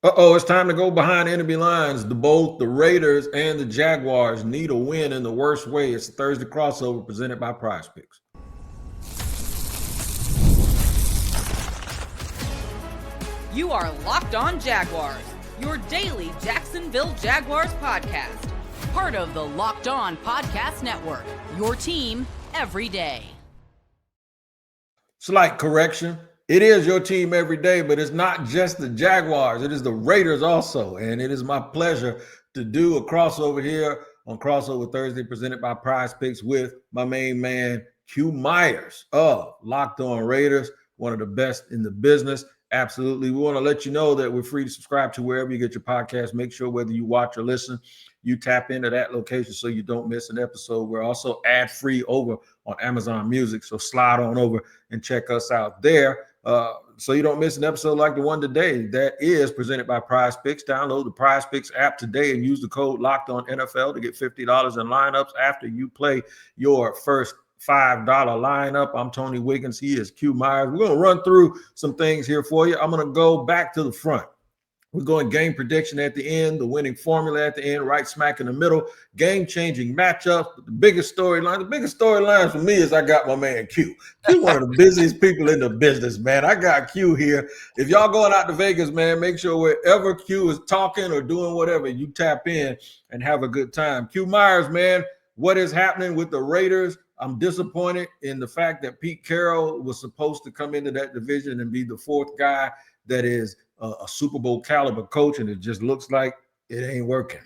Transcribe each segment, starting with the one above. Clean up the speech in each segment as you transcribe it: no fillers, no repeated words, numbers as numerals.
Uh-oh, it's time to go behind enemy lines. Both the Raiders and the Jaguars need a win in the worst way. It's a Thursday crossover presented by Prize Picks. You are Locked On Jaguars, your daily Jacksonville Jaguars podcast. Part of the Locked On Podcast Network, your team every day. Slight correction. It is your team every day, but it's not just the Jaguars. It is the Raiders also. And it is my pleasure to do a crossover here on Crossover Thursday presented by Prize Picks with my main man, Q Myers of Locked On Raiders, one of the best in the business. Absolutely. We want to let you know that we're free to subscribe to wherever you get your podcast. Make sure whether you watch or listen, you tap into that location so you don't miss an episode. We're also ad-free over on Amazon Music, so slide on over and check us out there. So you don't miss an episode like the one today that is presented by Prize Picks. Download the Prize Picks app today and use the code LOCKEDONNFL to get $50 in lineups after you play your first $5 lineup. I'm Tony Wiggins. He is Q Myers. We're going to run through some things here for you. I'm going to go back to the front. We're going game prediction at the end, the winning formula at the end, right smack in the middle, game-changing matchups. But the biggest storyline for me is I got my man Q. Q, one of the busiest people in the business, man. I got Q here. If y'all going out to Vegas, man, make sure wherever Q is talking or doing whatever, you tap in and have a good time. Q Myers, man, what is happening with the Raiders? I'm disappointed in the fact that Pete Carroll was supposed to come into that division and be the fourth guy that is a Super Bowl caliber coach, and it just looks like it ain't working.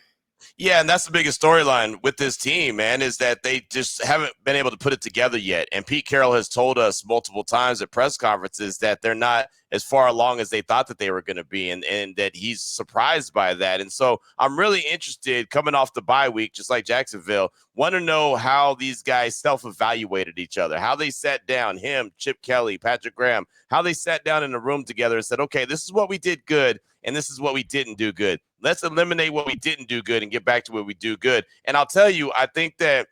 Yeah, and that's the biggest storyline with this team, man, is that they just haven't been able to put it together yet. And Pete Carroll has told us multiple times at press conferences that they're not as far along as they thought that they were going to be, and that he's surprised by that. And so I'm really interested, coming off the bye week, just like Jacksonville, want to know how these guys self-evaluated each other, how they sat down, him, Chip Kelly, Patrick Graham, how they sat down in a room together and said, okay, this is what we did good, and this is what we didn't do good. Let's eliminate what we didn't do good and get back to what we do good. And I'll tell you, I think that,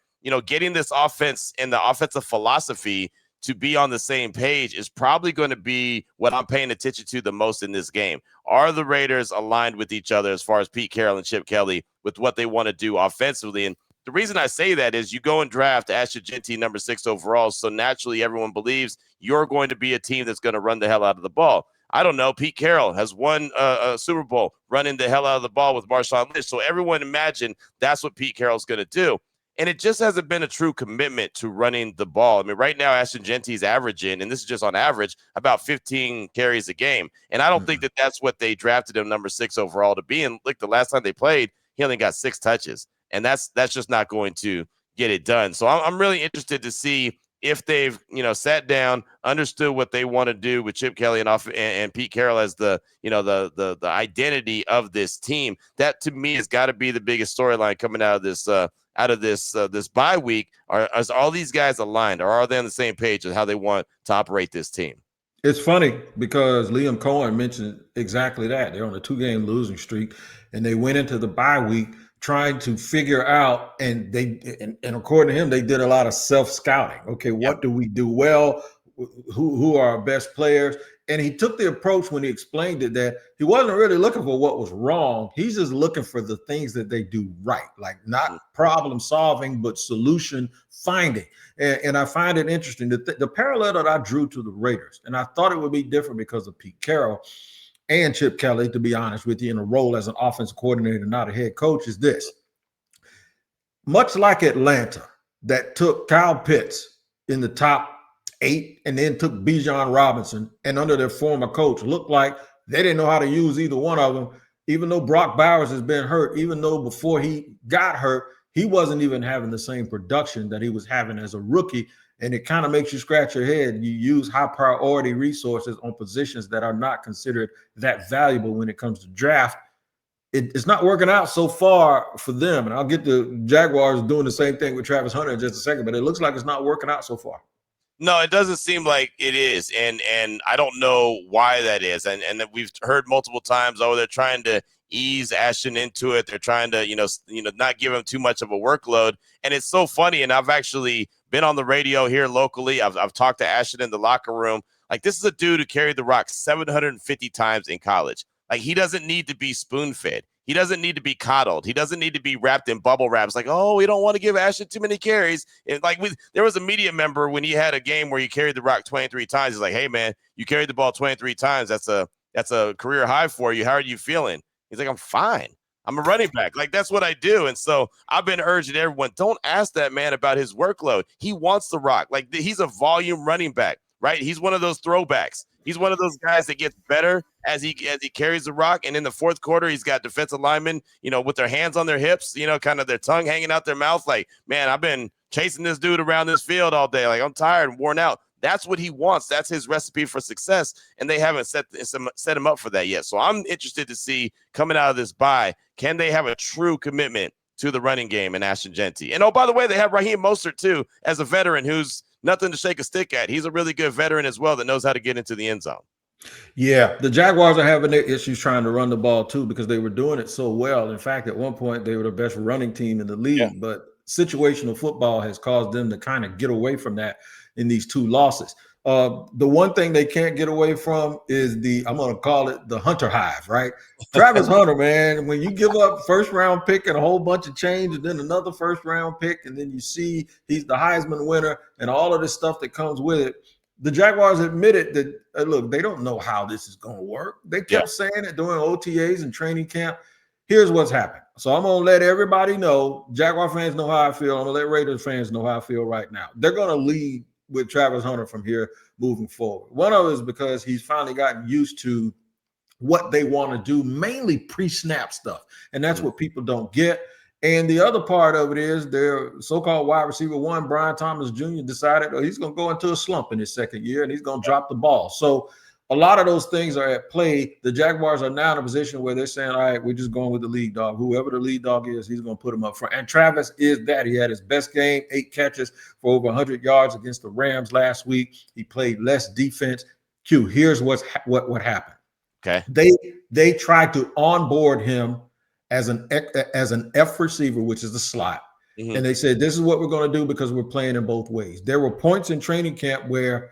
getting this offense and the offensive philosophy to be on the same page is probably going to be what I'm paying attention to the most in this game. Are the Raiders aligned with each other as far as Pete Carroll and Chip Kelly with what they want to do offensively? And the reason I say that is you go and draft Ashton Gentie, number 6 overall, so naturally everyone believes you're going to be a team that's going to run the hell out of the ball. I don't know. Pete Carroll has won a Super Bowl running the hell out of the ball with Marshawn Lynch. So everyone imagine that's what Pete Carroll's going to do. And it just hasn't been a true commitment to running the ball. I mean, right now, Ashton Gentie's averaging, and this is just on average, about 15 carries a game. And I don't think that that's what they drafted him number 6 overall to be. And look, the last time they played, he only got 6 touches. And that's just not going to get it done. So I'm really interested to see if they've, sat down, understood what they want to do with Chip Kelly and Pete Carroll as the identity of this team. That to me has got to be the biggest storyline coming out of this bye week. Are all these guys aligned, or are they on the same page of how they want to operate this team? It's funny because Liam Cohen mentioned exactly that. They're on a 2-game losing streak, and they went into the bye week trying to figure out, and according to him, they did a lot of self-scouting. Okay, what do we do well? Who are our best players? And he took the approach when he explained it that he wasn't really looking for what was wrong. He's just looking for the things that they do right, like not problem solving, but solution finding. And I find it interesting that the parallel that I drew to the Raiders, and I thought it would be different because of Pete Carroll and Chip Kelly, to be honest with you, in a role as an offensive coordinator, not a head coach, is this. Much like Atlanta, that took Kyle Pitts in the top 8 and then took Bijan Robinson, and under their former coach, looked like they didn't know how to use either one of them, even though Brock Bowers has been hurt, even though before he got hurt, he wasn't even having the same production that he was having as a rookie. And it kind of makes you scratch your head. You use high priority resources on positions that are not considered that valuable when it comes to draft. It's not working out so far for them. And I'll get the Jaguars doing the same thing with Travis Hunter in just a second, but it looks like it's not working out so far. No, it doesn't seem like it is. And I don't know why that is. And we've heard multiple times, they're trying to ease Ashton into it. They're trying to, not give him too much of a workload. And it's so funny. And I've actually been on the radio here locally. I've talked to Ashton in the locker room. Like, this is a dude who carried the rock 750 times in college. Like, he doesn't need to be spoon-fed. He doesn't need to be coddled. He doesn't need to be wrapped in bubble wraps. Like, oh, we don't want to give Ashton too many carries. And there was a media member when he had a game where he carried the rock 23 times. He's like, hey, man, you carried the ball 23 times. That's a career high for you. How are you feeling? He's like, I'm fine. I'm a running back. Like, that's what I do. And so I've been urging everyone, don't ask that man about his workload. He wants the rock. Like, he's a volume running back, right? He's one of those throwbacks. He's one of those guys that gets better as he carries the rock. And in the fourth quarter, he's got defensive linemen, with their hands on their hips, kind of their tongue hanging out their mouth. Like, man, I've been chasing this dude around this field all day. Like, I'm tired and worn out. That's what he wants. That's his recipe for success. And they haven't set him up for that yet. So I'm interested to see, coming out of this bye, can they have a true commitment to the running game in Ashton Gentie? And, oh, by the way, they have Raheem Mostert, too, as a veteran who's nothing to shake a stick at. He's a really good veteran as well that knows how to get into the end zone. Yeah, the Jaguars are having their issues trying to run the ball, too, because they were doing it so well. In fact, at one point, they were the best running team in the league. But situational football has caused them to kind of get away from that in these two losses. The one thing they can't get away from is I'm going to call it the Hunter Hive, right? Travis Hunter, man, when you give up first-round pick and a whole bunch of change and then another first-round pick, and then you see he's the Heisman winner and all of this stuff that comes with it, the Jaguars admitted that, look, they don't know how this is going to work. They kept saying it during OTAs and training camp. Here's what's happened. So I'm going to let everybody know. Jaguar fans know how I feel. I'm going to let Raiders fans know how I feel right now. They're going to lead with Travis Hunter from here moving forward. One of it is because he's finally gotten used to what they want to do, mainly pre-snap stuff. And that's what people don't get. And the other part of it is their so-called wide receiver one, Brian Thomas Jr., decided he's going to go into a slump in his second year and he's going to drop the ball. So a lot of those things are at play. The Jaguars are now in a position where they're saying, all right, we're just going with the lead dog. Whoever the lead dog is, he's going to put him up front. And Travis is that. He had his best game, 8 catches for over 100 yards against the Rams last week. He played less defense. Q, here's what happened. Okay. They tried to onboard him as an F receiver, which is the slot. Mm-hmm. And they said, this is what we're going to do because we're playing in both ways. There were points in training camp where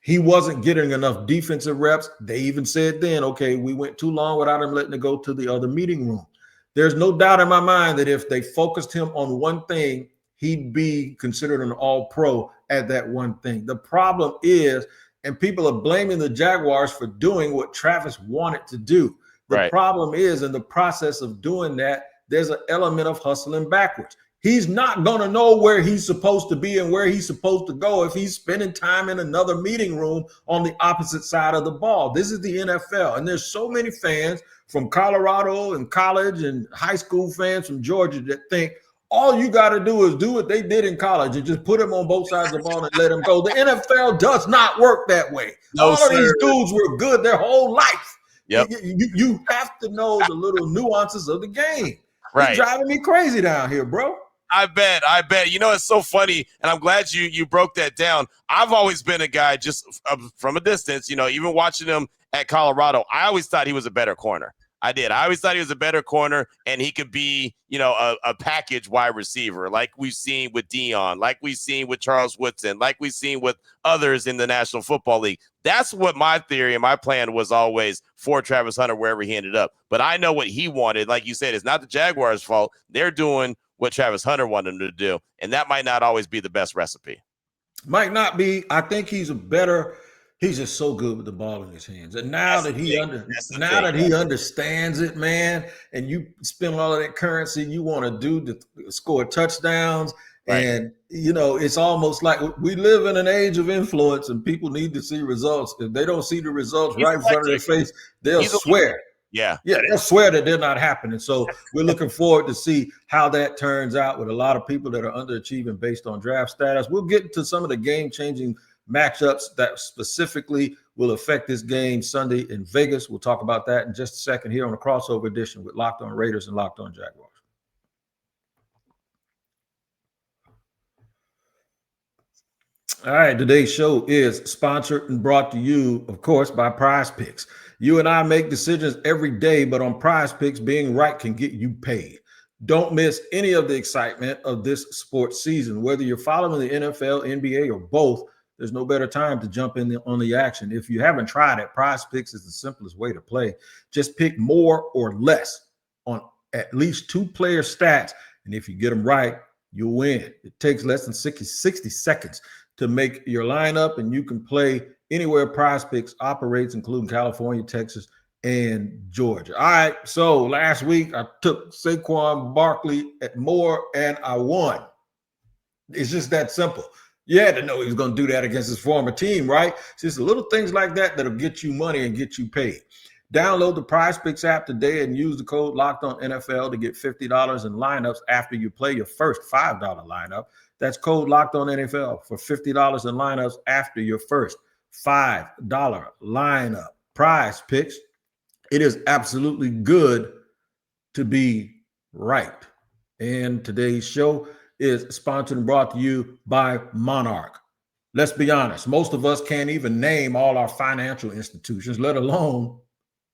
he wasn't getting enough defensive reps. They even said then, okay, we went too long without him letting it go to the other meeting room. There's no doubt in my mind that if they focused him on one thing, he'd be considered an all-pro at that one thing. The problem is, and people are blaming the Jaguars for doing what Travis wanted to do. The problem is, in the process of doing that, there's an element of hustling backwards. He's not going to know where he's supposed to be and where he's supposed to go if he's spending time in another meeting room on the opposite side of the ball. This is the NFL. And there's so many fans from Colorado and college and high school fans from Georgia that think all you got to do is do what they did in college and just put him on both sides of the ball and let him go. The NFL does not work that way. All of these dudes were good their whole life. Yep. You have to know the little nuances of the game. Right. It's driving me crazy down here, bro. I bet. It's so funny, and I'm glad you broke that down. I've always been a guy just from a distance, even watching him at Colorado, I always thought he was a better corner. I did. I always thought he was a better corner, and he could be, a package wide receiver like we've seen with Dion, like we've seen with Charles Woodson, like we've seen with others in the National Football League. That's what my theory and my plan was always for Travis Hunter, wherever he ended up. But I know what he wanted. Like you said, it's not the Jaguars' fault. They're doing what Travis Hunter wanted him to do, and that might not always be the best recipe. Might not be. I think he's just so good with the ball in his hands. And now that he understands it, man, and you spend all of that currency you want to do to score touchdowns. Right. And, it's almost like we live in an age of influence and people need to see results. If they don't see the results right in front of their face, they'll swear. Yeah, they'll swear that they're not happening. So we're looking forward to see how that turns out with a lot of people that are underachieving based on draft status. We'll get into some of the game-changing matchups that specifically will affect this game Sunday in Vegas. We'll talk about that in just a second here on the crossover edition with Locked On Raiders and Locked On Jaguars. All right, today's show is sponsored and brought to you, of course, by Prize Picks. You and I make decisions every day, but on Prize Picks, being right can get you paid. Don't miss any of the excitement of this sports season. Whether you're following the NFL, NBA, or both, there's no better time to jump in on the action. If you haven't tried it, Prize Picks is the simplest way to play. Just pick more or less on at least 2 player stats, and if you get them right, you'll win. It takes less than 60 seconds to make your lineup, and you can play anywhere Prize Picks operates, including California, Texas, and Georgia. All right, so last week I took Saquon Barkley at more, and I won. It's just that simple. You had to know he was going to do that against his former team, right? It's just little things like that that'll get you money and get you paid. Download the Prize Picks app today and use the code LOCKEDONNFL to get $50 in lineups after you play your first $5 lineup. That's code LOCKEDONNFL for $50 in lineups after your first $5 lineup. Prize Picks. It is absolutely good to be right. And today's show is sponsored and brought to you by Monarch. Let's be honest. Most of us can't even name all our financial institutions, let alone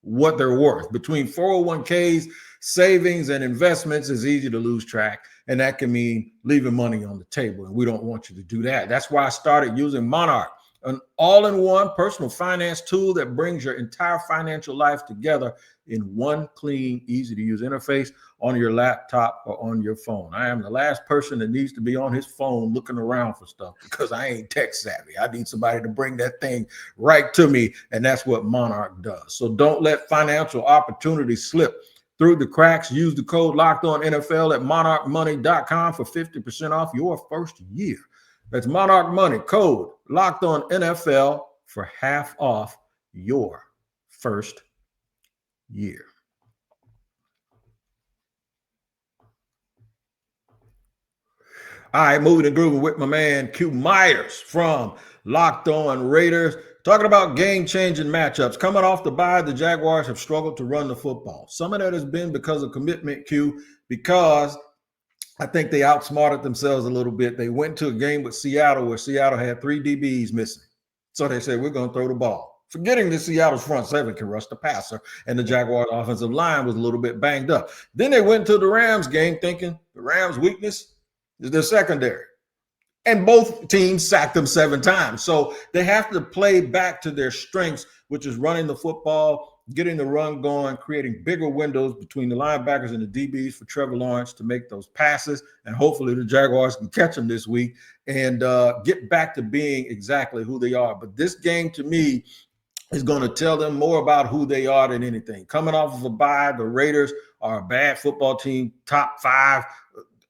what they're worth. Between 401ks, savings, and investments is easy to lose track. And that can mean leaving money on the table. And we don't want you to do that. That's why I started using Monarch, an all-in-one personal finance tool that brings your entire financial life together in one clean, easy-to-use interface on your laptop or on your phone. I am the last person that needs to be on his phone looking around for stuff because I ain't tech savvy. I need somebody to bring that thing right to me, and that's what Monarch does. So don't let financial opportunities slip through the cracks. Use the code LOCKEDONNFL at monarchmoney.com for 50% off your first year. That's Monarch Money, code LOCKEDONNFL for half off your first year. All right, moving and grooving with my man Q Myers from Locked On Raiders. Talking about game-changing matchups. Coming off the bye, the Jaguars have struggled to run the football. Some of that has been because of commitment, Q, because I think they outsmarted themselves a little bit. They went to a game with Seattle where Seattle had 3 DBs missing. So they said, we're going to throw the ball, forgetting that Seattle's front seven can rush the passer, and the Jaguars' offensive line was a little bit banged up. Then they went to the Rams game thinking the Rams' weakness is their secondary. And both teams sacked them 7 times. So they have to play back to their strengths, which is running the football, getting the run going, creating bigger windows between the linebackers and the DBs for Trevor Lawrence to make those passes. And hopefully the Jaguars can catch them this week and get back to being exactly who they are. But this game, to me, is going to tell them more about who they are than anything. Coming off of a bye, the Raiders are a bad football team, top 5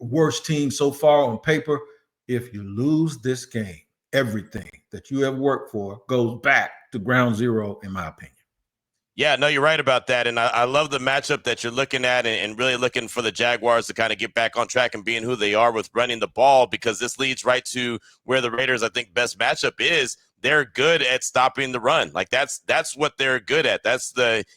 worst team so far on paper. If you lose this game, everything that you have worked for goes back to ground zero, in my opinion. Yeah, no, you're right about that. And I love the matchup that you're looking at and really looking for the Jaguars to kind of get back on track and being who they are with running the ball, because this leads right to where the Raiders, I think, best matchup is. They're good at stopping the run. Like that's what they're good at.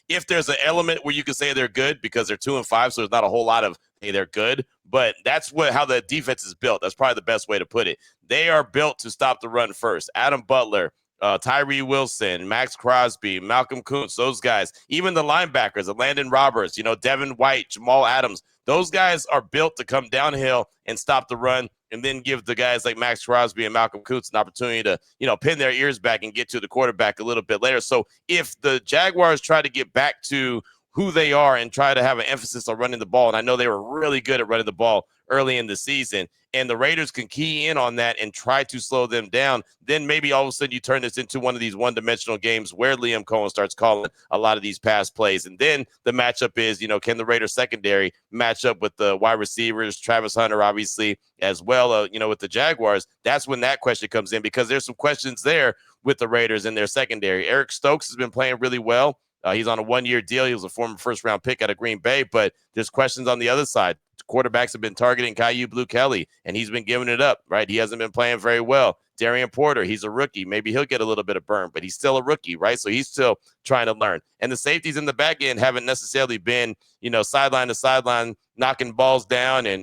If there's an element where you can say they're good because they're 2-5, so there's not a whole lot of, hey, they're good, but that's how the defense is built. That's probably the best way to put it. They are built to stop the run first. Adam Butler, Tyree Wilson, Max Crosby, Malcolm Kuntz, those guys, even the linebackers, Landon Roberts, Devin White, Jamal Adams, those guys are built to come downhill and stop the run, and then give the guys like Max Crosby and Malcolm Kuntz an opportunity to, pin their ears back and get to the quarterback a little bit later. So if the Jaguars try to get back to who they are and try to have an emphasis on running the ball, and I know they were really good at running the ball early in the season, and the Raiders can key in on that and try to slow them down, then maybe all of a sudden you turn this into one of these one-dimensional games where Liam Cohen starts calling a lot of these pass plays. And then the matchup is, can the Raiders secondary match up with the wide receivers, Travis Hunter, obviously, as well, with the Jaguars? That's when that question comes in, because there's some questions there with the Raiders in their secondary. Eric Stokes has been playing really well. He's on a 1-year deal. He was a former first-round pick out of Green Bay, but there's questions on the other side. Quarterbacks have been targeting Caillou Blue Kelly, and he's been giving it up, right? He hasn't been playing very well. Darian Porter, he's a rookie. Maybe he'll get a little bit of burn, but he's still a rookie, right? So he's still trying to learn. And the safeties in the back end haven't necessarily been, sideline to sideline, knocking balls down and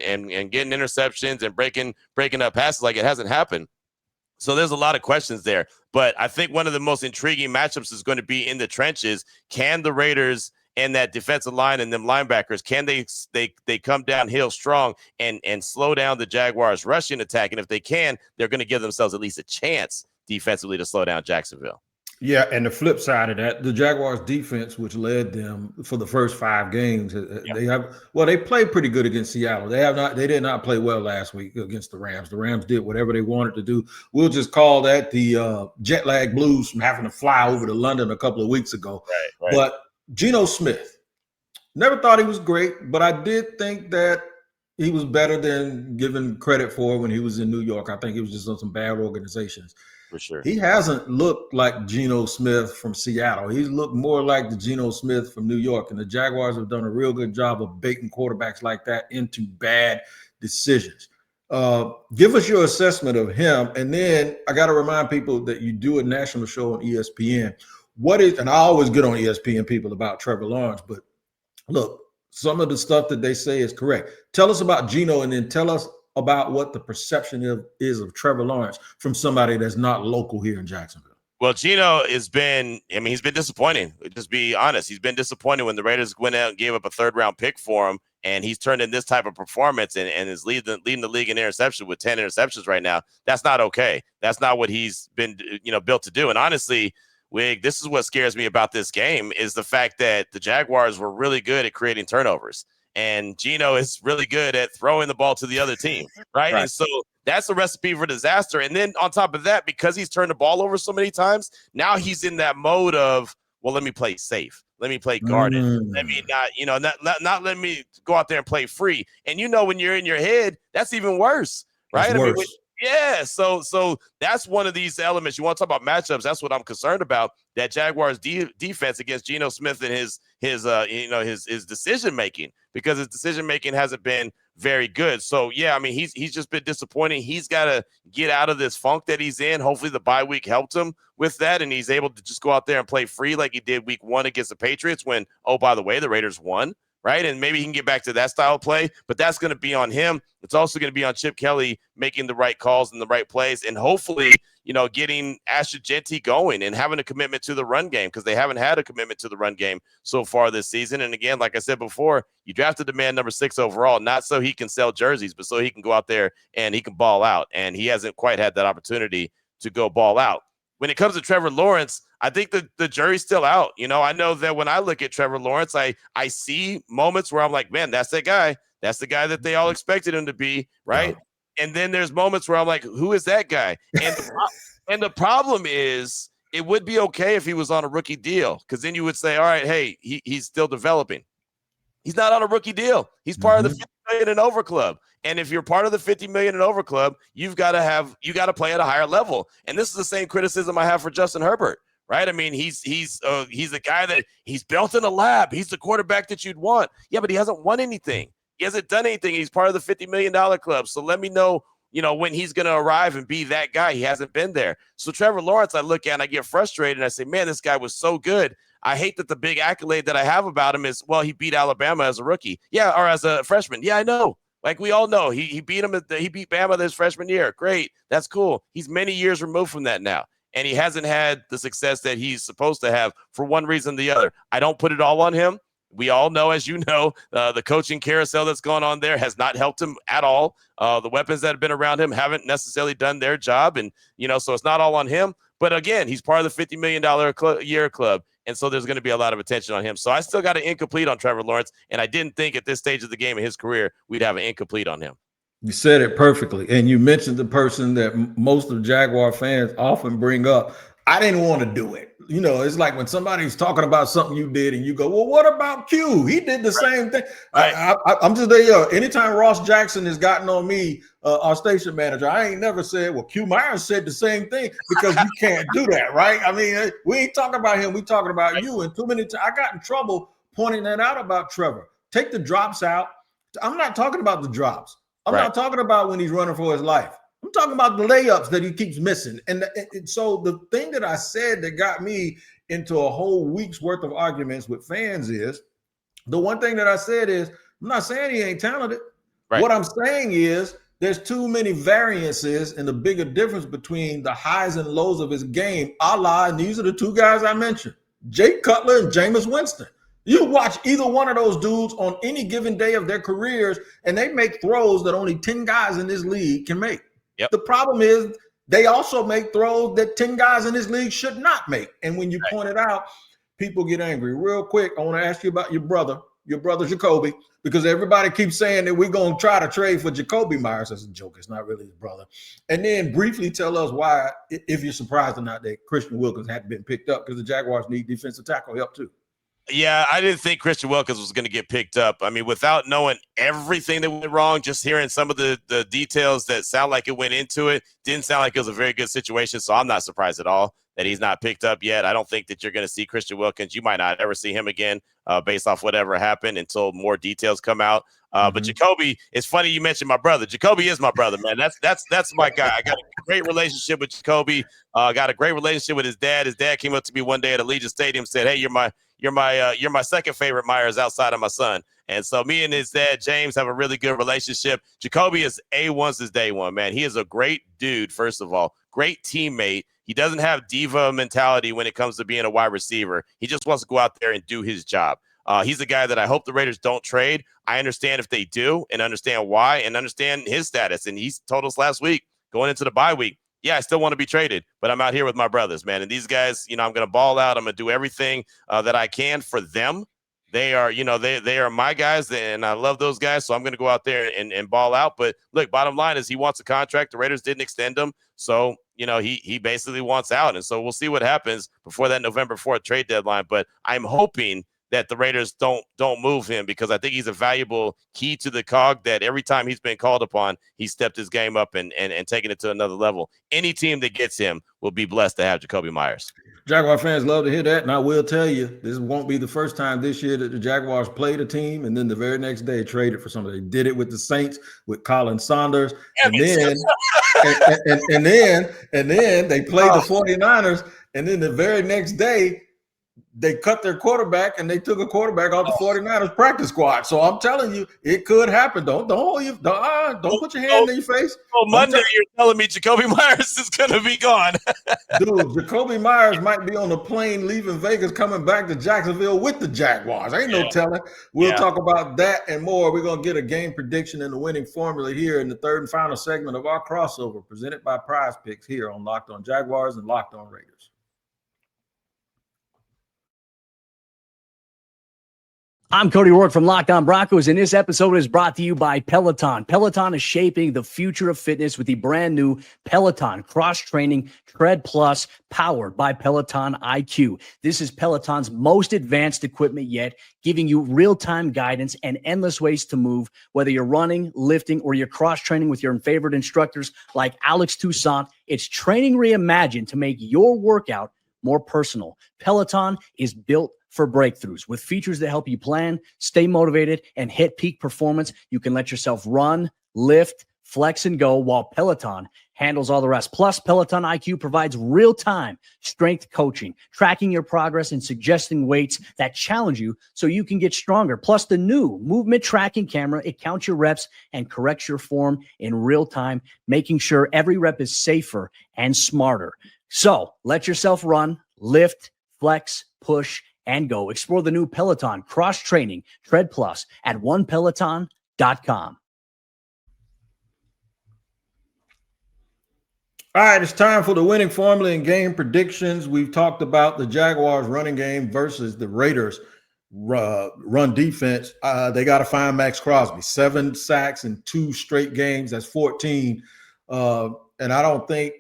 getting interceptions and breaking up passes. Like, it hasn't happened. So there's a lot of questions there. But I think one of the most intriguing matchups is going to be in the trenches. Can the Raiders and that defensive line and them linebackers, can they come downhill strong and slow down the Jaguars' rushing attack? And if they can, they're going to give themselves at least a chance defensively to slow down Jacksonville. Yeah, and the flip side of that, the Jaguars defense, which led them for the first 5 games, they played pretty good against Seattle. They did not play well last week against the Rams. The Rams did whatever they wanted to do. We'll just call that the jet lag blues from having to fly over to London a couple of weeks ago. Right. But Geno Smith, never thought he was great, but I did think that he was better than given credit for when he was in New York. I think he was just on some bad organizations. For sure. He hasn't looked like Geno Smith from Seattle. He's looked more like the Geno Smith from New York. And the Jaguars have done a real good job of baiting quarterbacks like that into bad decisions. Give us your assessment of him. And then I got to remind people that you do a national show on ESPN. And I always get on ESPN people about Trevor Lawrence, but look, some of the stuff that they say is correct. Tell us about Geno, and then tell us about what the perception is of Trevor Lawrence from somebody that's not local here in Jacksonville. Well, Geno he's been disappointing. Just be honest. He's been disappointed when the Raiders went out and gave up a 3rd-round pick for him, and he's turned in this type of performance and is leading the league in interception with 10 interceptions right now. That's not okay. That's not what he's been, built to do. And honestly, Wig, this is what scares me about this game is the fact that the Jaguars were really good at creating turnovers. And Geno is really good at throwing the ball to the other team, right? And so that's a recipe for disaster. And then on top of that, because he's turned the ball over so many times, now he's in that mode of, well, let me play safe. Let me play guarded. Let me not let me go out there and play free. And when you're in your head, that's even worse, right? So that's one of these elements. You want to talk about matchups? That's what I'm concerned about. That Jaguars defense against Geno Smith and his decision making, because his decision making hasn't been very good. So he's just been disappointing. He's got to get out of this funk that he's in. Hopefully the bye week helped him with that, and he's able to just go out there and play free like he did week 1 against the Patriots when, oh, by the way, the Raiders won. Right. And maybe he can get back to that style of play, but that's going to be on him. It's also going to be on Chip Kelly making the right calls and the right plays, and hopefully, getting Ashton Gentie going and having a commitment to the run game, because they haven't had a commitment to the run game so far this season. And again, like I said before, you drafted the man number 6 overall, not so he can sell jerseys, but so he can go out there and he can ball out. And he hasn't quite had that opportunity to go ball out. When it comes to Trevor Lawrence, I think the jury's still out. I know that when I look at Trevor Lawrence, I see moments where I'm like, man, that's that guy. That's the guy that they all expected him to be, right? Yeah. And then there's moments where I'm like, who is that guy? And the problem is, it would be okay if he was on a rookie deal, because then you would say, all right, hey, he's still developing. He's not on a rookie deal. He's part of the 50 million and over club. And if you're part of the 50 million and over club, you got to play at a higher level. And this is the same criticism I have for Justin Herbert, right? I mean, he's the guy that he's built in a lab. He's the quarterback that you'd want. Yeah, but he hasn't won anything. He hasn't done anything. He's part of the $50 million club. So let me know, when he's going to arrive and be that guy. He hasn't been there. So Trevor Lawrence, I look at and I get frustrated and I say, man, this guy was so good. I hate that the big accolade that I have about him is, well, he beat Alabama as a rookie. Yeah, or as a freshman. Yeah, I know. Like we all know, he beat Bama this freshman year. Great. That's cool. He's many years removed from that now. And he hasn't had the success that he's supposed to have for one reason or the other. I don't put it all on him. We all know, as you know, the coaching carousel that's going on there has not helped him at all. The weapons that have been around him haven't necessarily done their job. And, so it's not all on him. But again, he's part of the $50 million year club. And so there's going to be a lot of attention on him. So I still got an incomplete on Trevor Lawrence. And I didn't think at this stage of the game in his career, we'd have an incomplete on him. You said it perfectly. And you mentioned the person that most of Jaguar fans often bring up. I didn't want to do it. It's like when somebody's talking about something you did and you go, well, what about Q? He did the same thing. Right. I'm just there. Anytime Ross Jackson has gotten on me, our station manager, I ain't never said, well, Q Myers said the same thing, because you can't do that, right? I mean, we ain't talking about him. We talking about you. And too many times I got in trouble pointing that out about Trevor. Take the drops out. I'm not talking about the drops. I'm not talking about when he's running for his life. I'm talking about the layups that he keeps missing. And so the thing that I said that got me into a whole week's worth of arguments with fans is, the one thing that I said is, I'm not saying he ain't talented. Right. What I'm saying is there's too many variances and the bigger difference between the highs and lows of his game, and these are the two guys I mentioned, Jake Cutler and Jameis Winston. You watch either one of those dudes on any given day of their careers, and they make throws that only 10 guys in this league can make. Yep. The problem is they also make throws that 10 guys in this league should not make. And when you point it out, people get angry. Real quick, I want to ask you about your brother Jacoby, because everybody keeps saying that we're going to try to trade for Jacoby Myers. That's a joke. It's not really his brother. And then briefly tell us why, if you're surprised or not, that Christian Wilkins hadn't been picked up, because the Jaguars need defensive tackle help too. Yeah, I didn't think Christian Wilkins was going to get picked up. I mean, without knowing everything that went wrong, just hearing some of the details that sound like it went into it, didn't sound like it was a very good situation. So I'm not surprised at all that he's not picked up yet. I don't think that you're going to see Christian Wilkins. You might not ever see him again based off whatever happened until more details come out. But Jacoby, it's funny you mentioned my brother. Jacoby is my brother, man. That's my guy. I got a great relationship with Jacoby. Got a great relationship with his dad. His dad came up to me one day at Allegiant Stadium, said, "Hey, you're my second favorite Myers outside of my son." And so me and his dad, James, have a really good relationship. Jacoby is A1 since day one, man. He is a great dude, first of all, great teammate. He doesn't have diva mentality when it comes to being a wide receiver. He just wants to go out there and do his job. He's a guy that I hope the Raiders don't trade. I understand if they do and understand why and understand his status. And he told us last week, going into the bye week, yeah, I still want to be traded, but I'm out here with my brothers, man. And these guys, I'm going to ball out. I'm going to do everything that I can for them. They are, they are my guys, and I love those guys. So I'm going to go out there and ball out. But look, bottom line is he wants a contract. The Raiders didn't extend him. So, he basically wants out. And so we'll see what happens before that November 4th trade deadline. But I'm hoping that the Raiders don't move him, because I think he's a valuable key to the cog that every time he's been called upon, he stepped his game up and taken it to another level. Any team that gets him will be blessed to have Jacoby Myers. Jaguar fans love to hear that, and I will tell you, this won't be the first time this year that the Jaguars played a team and then the very next day traded for somebody. They did it with the Saints with Colin Saunders, and then they played the 49ers, and then the very next day they cut their quarterback and they took a quarterback off the 49ers practice squad. So I'm telling you, it could happen. Don't put your hand in your face. Oh, Monday you're telling me Jacoby Myers is going to be gone. Dude, Jacoby Myers might be on a plane leaving Vegas, coming back to Jacksonville with the Jaguars. Ain't no telling. We'll talk about that and more. We're going to get a game prediction and the winning formula here in the third and final segment of our crossover, presented by Prize Picks here on Locked On Jaguars and Locked On Raiders. I'm Cody Rourke from Locked On Broncos, and this episode is brought to you by Peloton. Peloton is shaping the future of fitness with the brand new Peloton Cross-Training Tread Plus, powered by Peloton IQ. This is Peloton's most advanced equipment yet, giving you real-time guidance and endless ways to move, whether you're running, lifting, or you're cross-training with your favorite instructors like Alex Toussaint. It's training reimagined to make your workout more personal. Peloton is built for breakthroughs with features that help you plan, stay motivated, and hit peak performance. You can let yourself run, lift, flex, and go, while Peloton handles all the rest. Plus, Peloton IQ provides real-time strength coaching, tracking your progress and suggesting weights that challenge you so you can get stronger. Plus, the new movement tracking camera, it counts your reps and corrects your form in real time, making sure every rep is safer and smarter. So let yourself run, lift, flex, push, and go. Explore the new Peloton Cross-Training Tread Plus at onepeloton.com. All right, it's time for the winning formula and game predictions. We've talked about the Jaguars running game versus the Raiders run defense. They got to find Max Crosby. 7 sacks in 2 straight games. That's 14. And I don't think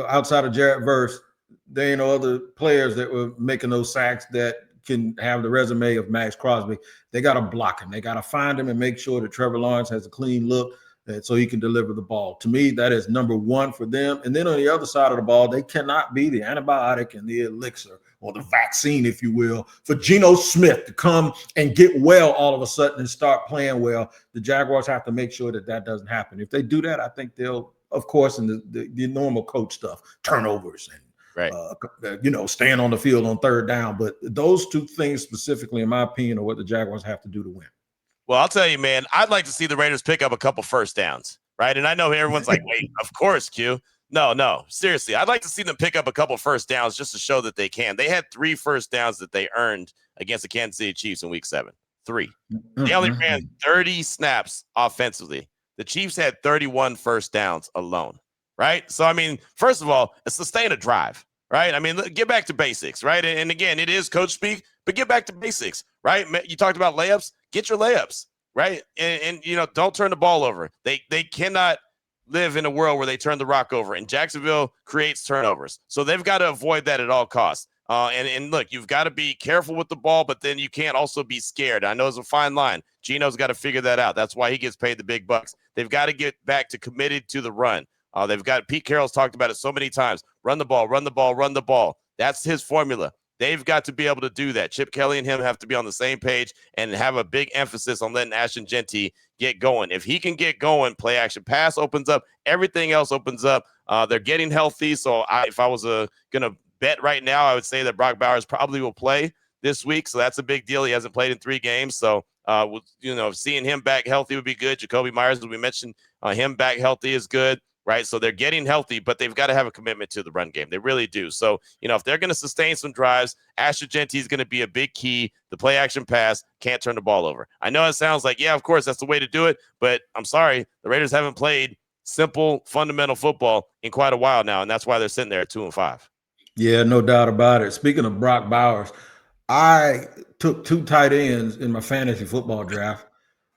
outside of Jarrett Verse, there ain't no other players that were making those sacks that can have the resume of Max Crosby. They got to block him. They got to find him and make sure that Trevor Lawrence has a clean look so he can deliver the ball. To me, that is number one for them. And then on the other side of the ball, they cannot be the antibiotic and the elixir or the vaccine, if you will, for Geno Smith to come and get well all of a sudden and start playing well. The Jaguars have to make sure that that doesn't happen. If they do that, I think they'll, of course, in the normal coach stuff, turnovers and staying on the field on third down. But those 2 things specifically, in my opinion, are what the Jaguars have to do to win. Well, I'll tell you, man, I'd like to see the Raiders pick up a couple first downs, right? And I know everyone's like, wait, of course, Q. No, seriously. I'd like to see them pick up a couple first downs just to show that they can. They had 3 first downs that they earned against the Kansas City Chiefs in week 7. 3. They only ran 30 snaps offensively. The Chiefs had 31 first downs alone. right? So, I mean, first of all, sustain a drive, right? I mean, get back to basics, right? And again, it is coach speak, but get back to basics, right? You talked about layups, get your layups, right? And don't turn the ball over. They cannot live in a world where they turn the rock over, and Jacksonville creates turnovers. So they've got to avoid that at all costs. And look, you've got to be careful with the ball, but then you can't also be scared. I know it's a fine line. Geno's got to figure that out. That's why he gets paid the big bucks. They've got to get back to committed to the run. They've got Pete Carroll's talked about it so many times. Run the ball, run the ball, run the ball. That's his formula. They've got to be able to do that. Chip Kelly and him have to be on the same page and have a big emphasis on letting Ashton Gentie get going. If he can get going, play action pass opens up. Everything else opens up. They're getting healthy. So if I was going to bet right now, I would say that Brock Bowers probably will play this week. So that's a big deal. He hasn't played in 3 games. So, seeing him back healthy would be good. Jacoby Myers, as we mentioned, him back healthy is good. Right. So they're getting healthy, but they've got to have a commitment to the run game. They really do. So, if they're going to sustain some drives, Ashton Gentie is going to be a big key. The play action pass, can't turn the ball over. I know it sounds like, yeah, of course, that's the way to do it. But I'm sorry, the Raiders haven't played simple, fundamental football in quite a while now. And that's why they're sitting there at 2-5. Yeah, no doubt about it. Speaking of Brock Bowers, I took 2 tight ends in my fantasy football draft.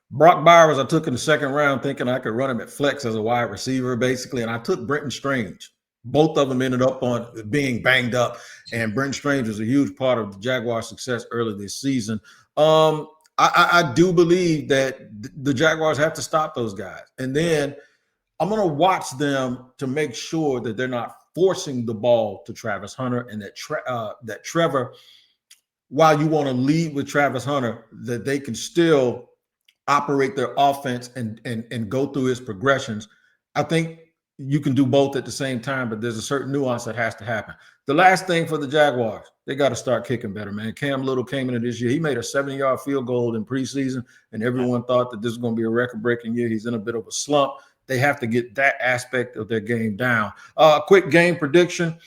Brock Bowers, I took in the 2nd round thinking I could run him at flex as a wide receiver, basically. And I took Brenton Strange. Both of them ended up on being banged up. And Brenton Strange was a huge part of the Jaguars' success early this season. I do believe that the Jaguars have to stop those guys. And then I'm going to watch them to make sure that they're not forcing the ball to Travis Hunter, and that Trevor, while you want to lead with Travis Hunter, that they can still operate their offense and go through his progressions. I think you can do both at the same time, but there's a certain nuance that has to happen. The last thing for the Jaguars, they got to start kicking better, man. Cam Little came into this year. He made a 70-yard field goal in preseason, and everyone thought that this was going to be a record-breaking year. He's in a bit of a slump. They have to get that aspect of their game down. Quick game prediction.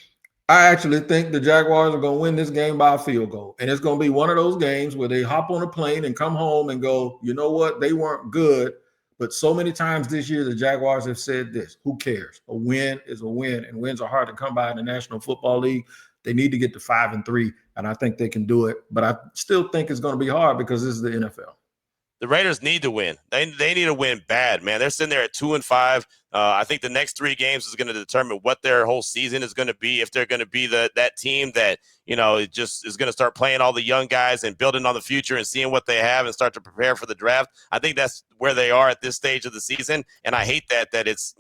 I actually think the Jaguars are going to win this game by a field goal. And it's going to be one of those games where they hop on a plane and come home and go, you know what? They weren't good. But so many times this year, the Jaguars have said this: who cares? A win is a win, and wins are hard to come by in the National Football League. They need to get to 5-3, and I think they can do it. But I still think it's going to be hard because this is the NFL. The Raiders need to win. They need to win bad, man. They're sitting there at 2-5. I think the next 3 games is going to determine what their whole season is going to be. If they're going to be that team that, just is going to start playing all the young guys and building on the future and seeing what they have and start to prepare for the draft. I think that's where they are at this stage of the season. And I hate that it's,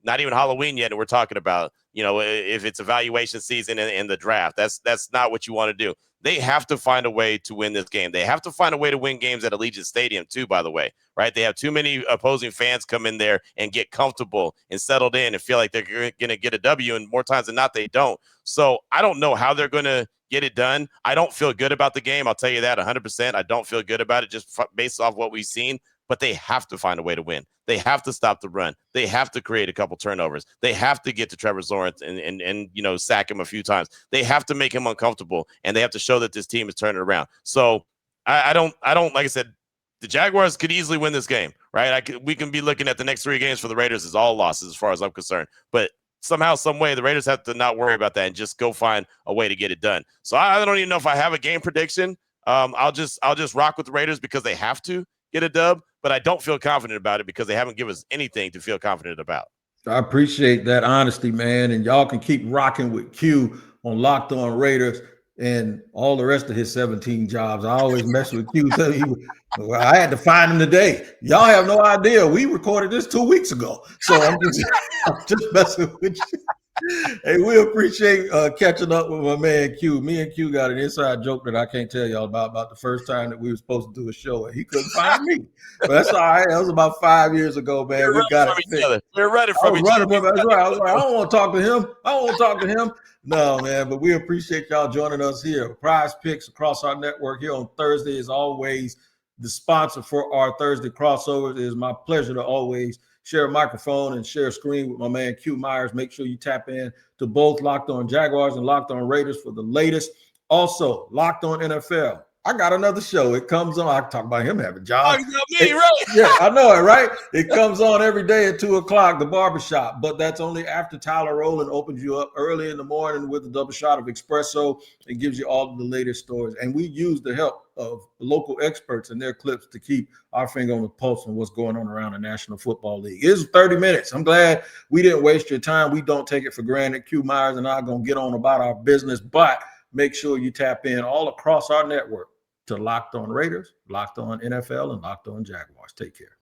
not even Halloween yet, and we're talking about, if it's evaluation season and the draft. That's not what you want to do. They have to find a way to win this game. They have to find a way to win games at Allegiant Stadium too, by the way, right? They have too many opposing fans come in there and get comfortable and settled in and feel like they're going to get a W, and more times than not, they don't. So I don't know how they're going to get it done. I don't feel good about the game. I'll tell you that 100%. I don't feel good about it just based off what we've seen, but they have to find a way to win. They have to stop the run. They have to create a couple turnovers. They have to get to Trevor Lawrence and sack him a few times. They have to make him uncomfortable, and they have to show that this team is turning around. So I don't like I said, the Jaguars could easily win this game, right? We can be looking at the next 3 games for the Raiders as all losses as far as I'm concerned. But somehow, some way, the Raiders have to not worry about that and just go find a way to get it done. So I don't even know if I have a game prediction. I'll just rock with the Raiders because they have to get a dub, but I don't feel confident about it because they haven't given us anything to feel confident about. I appreciate that honesty, man. And y'all can keep rocking with Q on Locked On Raiders and all the rest of his 17 jobs. I always mess with Q. I had to find him today. Y'all have no idea. We recorded this 2 weeks ago. So I'm just messing with you. Hey, we appreciate catching up with my man Q. Me and Q got an inside joke that I can't tell y'all about the first time that we were supposed to do a show and he couldn't find me. But that's all right. That was about 5 years ago, man. We got it fixed. We're running from each other. That's right. I was like, I don't want to talk to him. No, man, but we appreciate y'all joining us here. Prize Picks across our network here on Thursday is always the sponsor for our Thursday crossovers. It is my pleasure to always share a microphone and share a screen with my man Q Myers. Make sure you tap in to both Locked On Jaguars and Locked On Raiders for the latest. Also, Locked On NFL I got another show. It comes on. I talk about him having jobs. Oh, you know me, right? Yeah, I know it, right? It comes on every day at 2:00, the barbershop. But that's only after Tyler Rowland opens you up early in the morning with a double shot of espresso. It gives you all of the latest stories. And we use the help of local experts and their clips to keep our finger on the pulse on what's going on around the National Football League. It's 30 minutes. I'm glad we didn't waste your time. We don't take it for granted. Q Myers and I are going to get on about our business, but make sure you tap in all across our network to Locked On Raiders, Locked On NFL, and Locked On Jaguars. Take care.